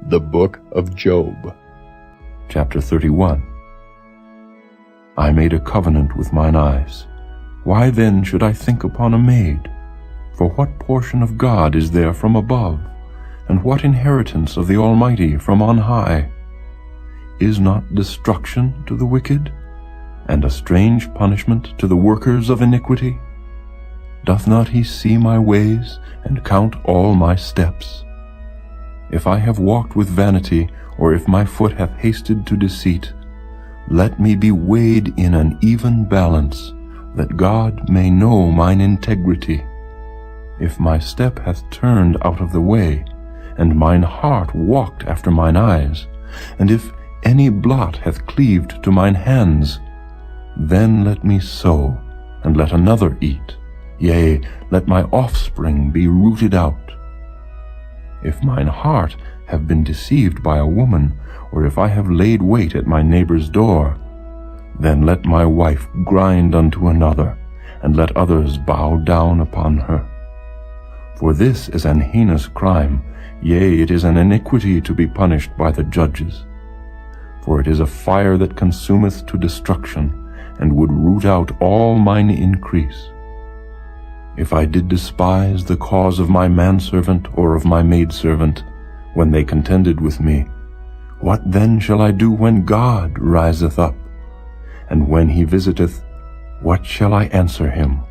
The Book of Job. Chapter 31. I made a covenant with mine eyes. Why then should I think upon a maid? For what portion of God is there from above? And what inheritance of the Almighty from on high? Is not destruction to the wicked, and a strange punishment to the workers of iniquity? Doth not he see my ways, and count all my steps? If I have walked with vanity, or if my foot hath hasted to deceit, let me be weighed in an even balance, that God may know mine integrity. If my step hath turned out of the way, and mine heart walked after mine eyes, and if any blot hath cleaved to mine hands, then let me sow, and let another eat, yea, let my offspring be rooted out. If mine heart have been deceived by a woman, or if I have laid wait at my neighbor's door, then let my wife grind unto another, and let others bow down upon her. For this is an heinous crime, yea, it is an iniquity to be punished by the judges. For it is a fire that consumeth to destruction, and would root out all mine increase. If I did despise the cause of my manservant or of my maidservant, when they contended with me, what then shall I do when God riseth up? And when he visiteth, what shall I answer him?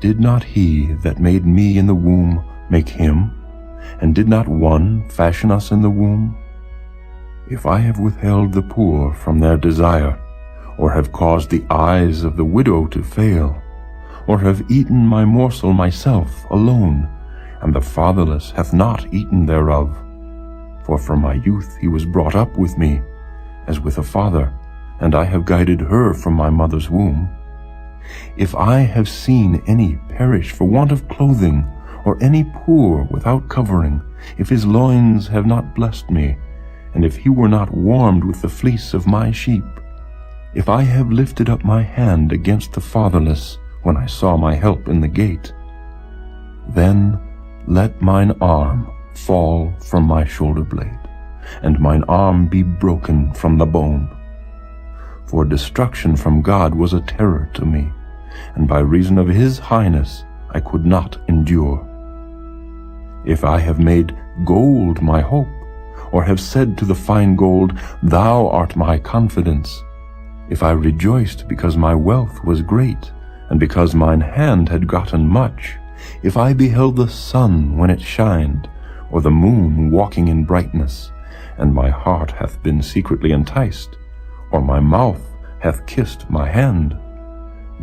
Did not he that made me in the womb make him? And did not one fashion us in the womb? If I have withheld the poor from their desire, or have caused the eyes of the widow to fail, or have eaten my morsel myself alone, and the fatherless hath not eaten thereof. For from my youth he was brought up with me, as with a father, and I have guided her from my mother's womb. If I have seen any perish for want of clothing, or any poor without covering, if his loins have not blessed me, and if he were not warmed with the fleece of my sheep, if I have lifted up my hand against the fatherless, when I saw my help in the gate, then let mine arm fall from my shoulder blade, and mine arm be broken from the bone. For destruction from God was a terror to me, and by reason of his highness I could not endure. If I have made gold my hope, or have said to the fine gold, Thou art my confidence, if I rejoiced because my wealth was great, and because mine hand had gotten much, if I beheld the sun when it shined, or the moon walking in brightness, and my heart hath been secretly enticed, or my mouth hath kissed my hand,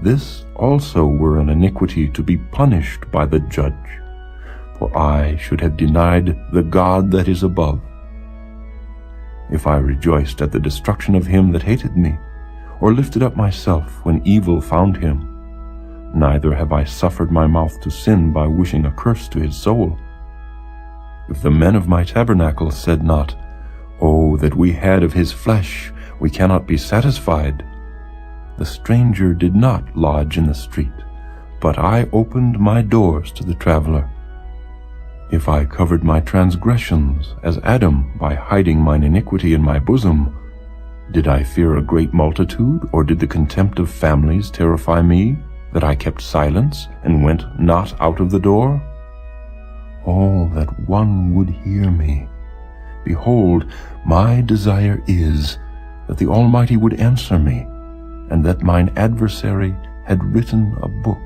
this also were an iniquity to be punished by the judge, for I should have denied the God that is above. If I rejoiced at the destruction of him that hated me, or lifted up myself when evil found him, neither have I suffered my mouth to sin by wishing a curse to his soul. If the men of my tabernacle said not, Oh, that we had of his flesh, we cannot be satisfied, the stranger did not lodge in the street, but I opened my doors to the traveler. If I covered my transgressions as Adam by hiding mine iniquity in my bosom, did I fear a great multitude, or did the contempt of families terrify me, that I kept silence and went not out of the door? Oh, that one would hear me. Behold, my desire is that the Almighty would answer me, and that mine adversary had written a book.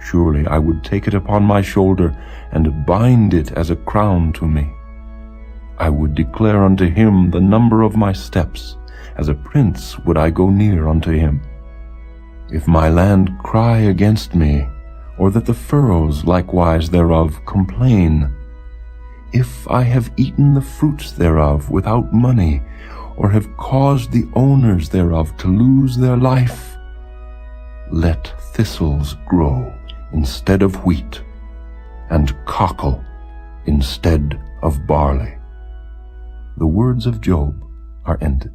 Surely I would take it upon my shoulder, and bind it as a crown to me. I would declare unto him the number of my steps, as a prince would I go near unto him. If my land cry against me, or that the furrows likewise thereof complain, if I have eaten the fruits thereof without money, or have caused the owners thereof to lose their life, let thistles grow instead of wheat, and cockle instead of barley. The words of Job are ended.